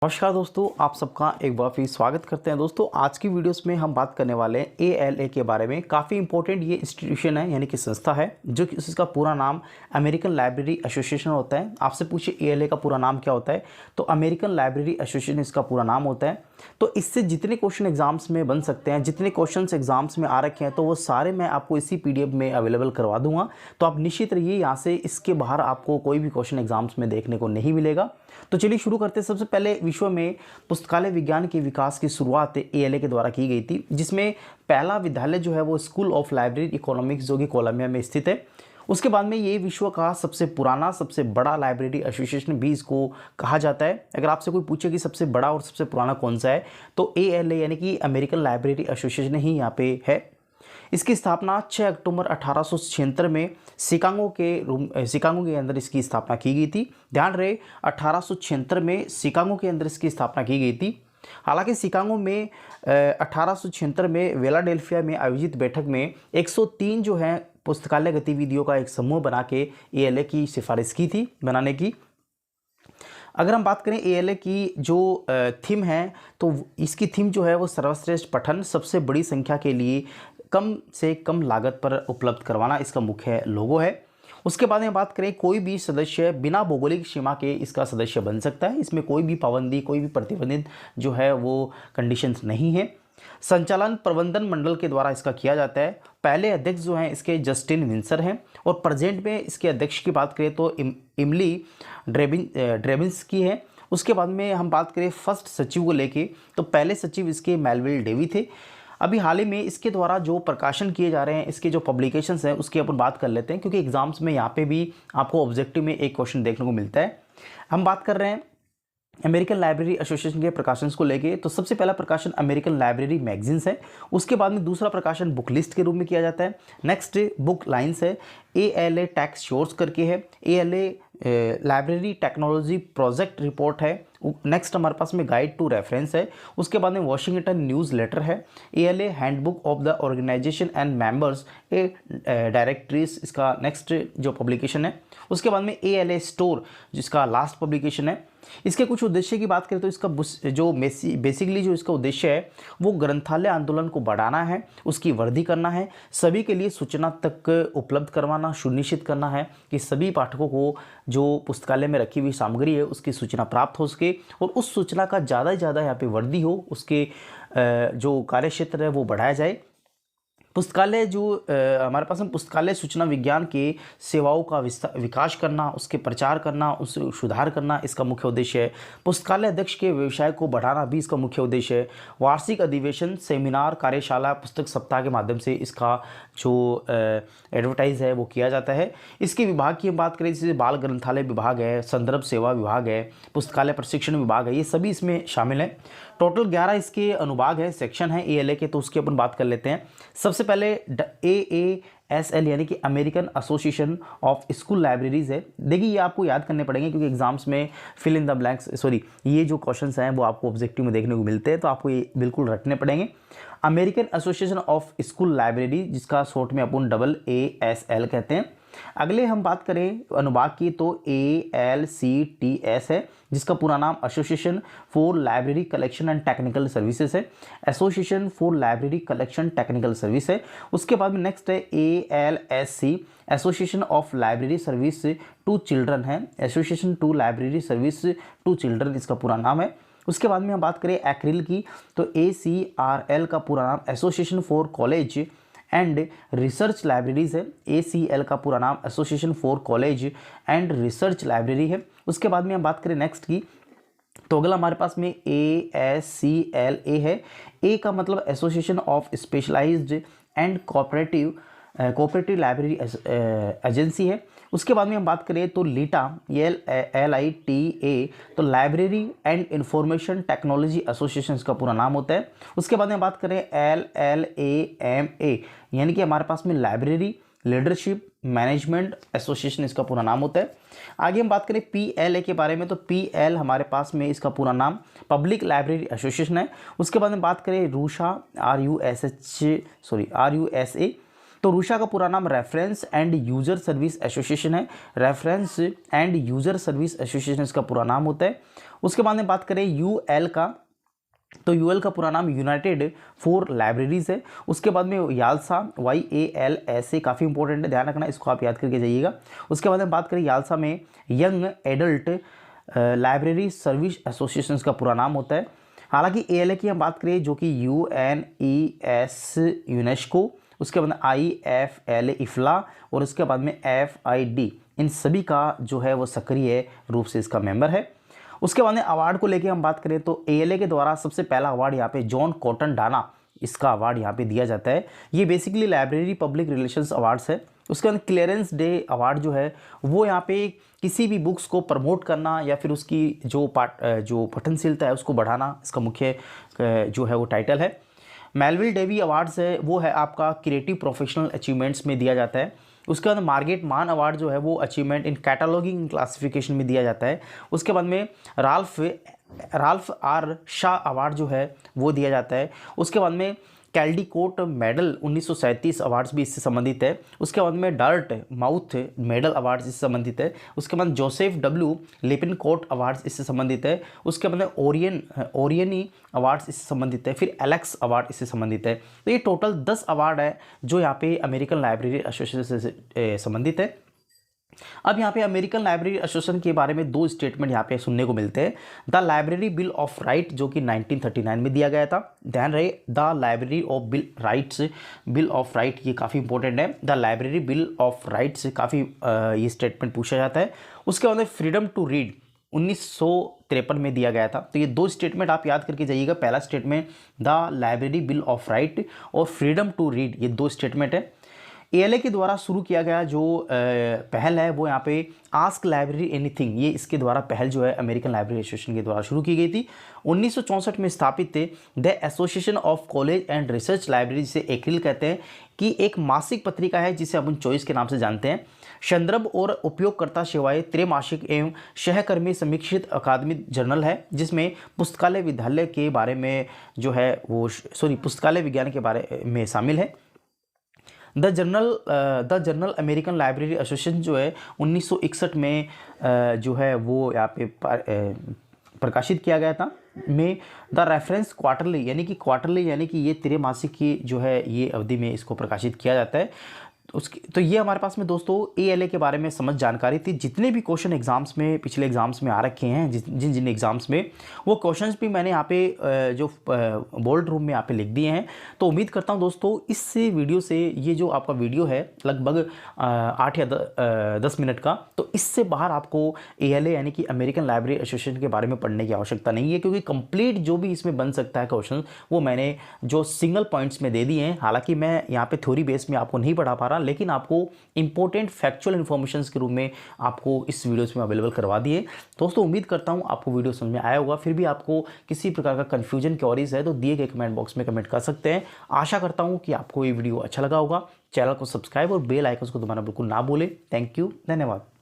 नमस्कार दोस्तों, आप सबका एक बार फिर स्वागत करते हैं। दोस्तों आज की वीडियोस में हम बात करने वाले हैं ALA के बारे में। काफ़ी इंपॉर्टेंट ये इंस्टीट्यूशन है, यानी कि संस्था है, जो कि इसका पूरा नाम अमेरिकन लाइब्रेरी एसोसिएशन होता है। आपसे पूछे ALA का पूरा नाम क्या होता है, तो अमेरिकन लाइब्रेरी एसोसिएशन इसका पूरा नाम होता है। तो इससे जितने क्वेश्चन एग्जाम्स में बन सकते हैं, जितने क्वेश्चन एग्जाम्स में आ रखे हैं, तो वो सारे मैं आपको इसी PDF में अवेलेबल करवा दूंगा। तो आप निश्चित रहिए, यहाँ से इसके बाहर आपको कोई भी क्वेश्चन एग्जाम्स में देखने को नहीं मिलेगा। तो चलिए शुरू करते हैं। सबसे पहले विश्व में पुस्तकालय विज्ञान के विकास की शुरुआत ALA के द्वारा की गई थी, जिसमें पहला विद्यालय जो है वो स्कूल ऑफ लाइब्रेरी इकोनॉमिक्स जो कि कोलंबिया में स्थित है। उसके बाद में ये विश्व का सबसे पुराना, सबसे बड़ा लाइब्रेरी एसोसिएशन भी इसको कहा जाता है। अगर आपसे कोई पूछे कि सबसे बड़ा और सबसे पुराना कौन सा है, तो ALA यानी कि अमेरिकन लाइब्रेरी एसोसिएशन ही यहाँ पे है। इसकी स्थापना 6 अक्टूबर 1876 में शिकागो के अंदर इसकी स्थापना की गई थी। ध्यान रहे, 1876 में शिकागो के अंदर इसकी स्थापना की गई थी। हालांकि शिकागो में 1876 में वेलाडेल्फिया में आयोजित बैठक में 103 जो है पुस्तकालय गतिविधियों का एक समूह बना के ALA की सिफारिश की थी बनाने की। अगर हम बात करें ALA की जो थीम है, तो इसकी थीम जो है वो सर्वश्रेष्ठ पठन, सबसे बड़ी संख्या के लिए कम से कम लागत पर उपलब्ध करवाना इसका मुख्य लोगो है। उसके बाद में बात करें, कोई भी सदस्य बिना भौगोलिक सीमा के इसका सदस्य बन सकता है। इसमें कोई भी पाबंदी, कोई भी प्रतिबंधित जो है वो कंडीशंस नहीं है। संचालन प्रबंधन मंडल के द्वारा इसका किया जाता है। पहले अध्यक्ष जो हैं इसके जस्टिन विंसर हैं, और प्रेजेंट में इसके अध्यक्ष की बात करें तो इमली ड्रेबिन्स की है। उसके बाद में हम बात करें फर्स्ट सचिव को लेके, तो पहले सचिव इसके मेलविल डेवी थे। अभी हाल ही में इसके द्वारा जो प्रकाशन किए जा रहे हैं, इसके जो पब्लिकेशंस हैं, उसकी अपन बात कर लेते हैं, क्योंकि एग्जाम्स में यहाँ पे भी आपको ऑब्जेक्टिव में एक क्वेश्चन देखने को मिलता है। हम बात कर रहे हैं अमेरिकन लाइब्रेरी एसोसिएशन के प्रकाशन को लेके। तो सबसे पहला प्रकाशन अमेरिकन लाइब्रेरी मैगजीन्स है। उसके बाद में दूसरा प्रकाशन बुक लिस्ट के रूप में किया जाता है। नेक्स्ट बुक लाइन्स है, ALA टैक्स शोर्स करके है, ALA library technology project report है। नेक्स्ट हमारे पास में गाइड टू रेफरेंस है। उसके बाद में वॉशिंगटन न्यूज़ लेटर है, ALA handbook of the organisation and members a directories इसका नेक्स्ट जो पब्लिकेशन है। उसके बाद में ALA स्टोर जिसका लास्ट पब्लिकेशन है। इसके कुछ उद्देश्य की बात करें तो इसका जो बेसिकली जो इसका उद्देश्य है वो ग्रंथालय आंदोलन को बढ़ाना है, उसकी वृद्धि करना है, सभी के लिए सूचना तक उपलब्ध करवाना, सुनिश्चित करना है कि सभी पाठकों को जो पुस्तकालय में रखी हुई सामग्री है उसकी सूचना प्राप्त हो सके, और उस सूचना का ज़्यादा से ज़्यादा यहाँ पे वृद्धि हो, उसके जो कार्यक्षेत्र है वो बढ़ाया जाए। पुस्तकालय जो हमारे पास में पुस्तकालय सूचना विज्ञान के सेवाओं का विकास करना, उसके प्रचार करना, उसे सुधार करना इसका मुख्य उद्देश्य है। पुस्तकालय अध्यक्ष के व्यवसाय को बढ़ाना भी इसका मुख्य उद्देश्य है। वार्षिक अधिवेशन, सेमिनार, कार्यशाला, पुस्तक सप्ताह के माध्यम से इसका जो एडवर्टाइज है वो किया जाता है। इसके विभाग की हम बात करें, जैसे बाल ग्रंथालय विभाग है, संदर्भ सेवा विभाग है, पुस्तकालय प्रशिक्षण विभाग है, ये सभी इसमें शामिल हैं। टोटल 11 इसके अनुभाग है, सेक्शन है ALA के, तो उसकी अपन बात कर लेते हैं। सबसे पहले AASL यानी कि American association of school libraries है। देखिए ये आपको याद करने पड़ेंगे, क्योंकि एग्जाम्स में फिल इन द ब्लैंक्स ये जो क्वेश्चंस हैं वो आपको ऑब्जेक्टिव में देखने को मिलते हैं, तो आपको ये बिल्कुल रखने पड़ेंगे। American association of school library, जिसका शॉर्ट में अपन AASL कहते हैं। अगले हम बात करें अनुभाग की, तो ALCTS है, जिसका पूरा नाम association for library collection and technical services है। Association for library collection technical service है। उसके बाद में नेक्स्ट है ALSC, association of library service to children है, association to library service to children इसका पूरा नाम है। उसके बाद में हम बात करें एक्रिल की, तो ACRL का पूरा नाम association for college and research libraries है। ACL का पूरा नाम association for college and research library है। उसके बाद में हम बात करें नेक्स्ट की, तो अगला हमारे पास में ASCLA है। A का मतलब association of specialised and cooperative library agency है। उसके बाद में हम बात करें तो LITA, तो library and information technology association का पूरा नाम होता है। उसके बाद में हम बात करें LLAMA, यानी कि हमारे पास में लाइब्रेरी लीडरशिप मैनेजमेंट एसोसिएशन इसका पूरा नाम होता है। आगे हम बात करें PLA के बारे में, तो PL हमारे पास में इसका पूरा नाम पब्लिक लाइब्रेरी एसोसिएशन है। उसके बाद में बात करें RUSA, RUSA तो रूशा का पूरा नाम reference and user service association है। Reference and user service association इसका पूरा नाम होता है। उसके बाद में बात करें यूएल का, तो यूएल का पूरा नाम यूनाइटेड फॉर लाइब्रेरीज है। उसके बाद में याल्सा, YALSA, काफ़ी इंपॉर्टेंट है, ध्यान रखना, इसको आप याद करके जाइएगा। उसके बाद में बात करें याल्सा में, young adult library service association का पूरा नाम होता है। हालांकि ALA की हम बात करें जो कि UNES यूनेस्को, उसके बाद में IFLA इफ्ला, और उसके बाद में FID, इन सभी का जो है वो सक्रिय रूप से इसका मेंबर है। उसके बाद में अवार्ड को लेके हम बात करें तो ALA के द्वारा सबसे पहला अवार्ड यहाँ पे जॉन कॉटन डाना, इसका अवार्ड यहाँ पे दिया जाता है। ये basically library public relations awards है। उसके बाद क्लियरेंस डे अवार्ड जो है वो यहाँ पे किसी भी बुक्स को प्रमोट करना या फिर उसकी जो पठनशीलता है उसको बढ़ाना, इसका मुख्य जो है वो टाइटल है। मेलविल डेवी अवार्ड्स है वो है आपका क्रिएटिव प्रोफेशनल अचीवमेंट्स में दिया जाता है। उसके बाद मार्गेट मान अवार्ड जो है वो अचीवमेंट इन कैटलॉगिंग क्लासिफिकेशन में दिया जाता है। उसके बाद में राल्फ आर शाह अवार्ड जो है वो दिया जाता है। उसके बाद में कैल्डिकोट मेडल 1937 अवार्ड्स भी इससे संबंधित है। उसके बाद में डार्ट माउथ मेडल अवार्ड्स इससे संबंधित है। उसके बाद जोसेफ W लिपिनकोट अवार्ड्स इससे संबंधित है। उसके बाद में ओरियनी अवार्ड्स इससे संबंधित है। फिर एलेक्स अवार्ड इससे संबंधित है। तो ये टोटल 10 अवार्ड है जो यहाँ पे अमेरिकन लाइब्रेरी एसोसिएशन से संबंधित है। अब यहाँ पे अमेरिकन लाइब्रेरी एसोसिएशन के बारे में 2 स्टेटमेंट यहाँ पे सुनने को मिलते हैं। The library bill of right जो कि 1939 में दिया गया था, ध्यान रहे, the library of bill of right, ये काफ़ी इंपॉर्टेंट है। The library bill of right से काफ़ी ये स्टेटमेंट पूछा जाता है। उसके बाद में फ्रीडम टू रीड 1953 में दिया गया था। तो ये 2 स्टेटमेंट आप याद करके जाइएगा। पहला statement the library bill of right और फ्रीडम टू रीड, ये 2 स्टेटमेंट है। ALA के द्वारा शुरू किया गया जो पहल है वो यहाँ पे आस्क लाइब्रेरी एनीथिंग, ये इसके द्वारा पहल जो है अमेरिकन लाइब्रेरी एसोसिएशन के द्वारा शुरू की गई थी। 1964 में स्थापित थे। The association of college and research library, जिसे एक्रिल कहते हैं, कि एक मासिक पत्रिका है जिसे अपन चॉइस के नाम से जानते हैं। संदर्भ और उपयोगकर्ता सेवाएं त्रैमासिक एवं सहकर्मी समीक्षित अकादमिक जर्नल है, जिसमें पुस्तकालय विद्यालय के बारे में जो है वो पुस्तकालय विज्ञान के बारे में शामिल है। The journal American library association जो है 1961 में जो है वो यहाँ पे प्रकाशित किया गया था। में द रेफरेंस क्वार्टरली यानी कि ये त्रैमासिक की जो है ये अवधि में इसको प्रकाशित किया जाता है। तो ये हमारे पास में दोस्तों ALA के बारे में समझ जानकारी थी। जितने भी क्वेश्चन एग्जाम्स में पिछले एग्जाम्स में आ रखे हैं, जिन एग्जाम्स में, वो क्वेश्चंस भी मैंने यहाँ पे जो बोल्ड रूम में यहाँ पे लिख दिए हैं। तो उम्मीद करता हूँ दोस्तों इस वीडियो से, ये जो आपका वीडियो है लगभग 8 या 10 मिनट का, तो इससे बाहर आपको ALA यानी कि अमेरिकन लाइब्रेरी एसोसिएशन के बारे में पढ़ने की आवश्यकता नहीं है, क्योंकि कंप्लीट जो भी इसमें बन सकता है क्वेश्चन वो मैंने जो सिंगल पॉइंट्स में दे दिए हैं। हालांकि मैं यहाँ पे थ्योरी बेस में आपको नहीं पढ़ा पा रहा, लेकिन आपको इंपॉर्टेंट फैक्चुअल इन्फॉर्मेशन के रूप में आपको इस वीडियोस में अवेलेबल करवा दिए। दोस्तों उम्मीद करता हूँ आपको वीडियो समझ में आया होगा। फिर भी आपको किसी प्रकार का कंफ्यूजन क्वेरीज है तो दिए गए कमेंट बॉक्स में कमेंट कर सकते हैं। आशा करता हूँ कि आपको ये वीडियो अच्छा लगा होगा। चैनल को सब्सक्राइब और बेल आइकन को दबाना बिल्कुल ना भूलें। थैंक यू, धन्यवाद।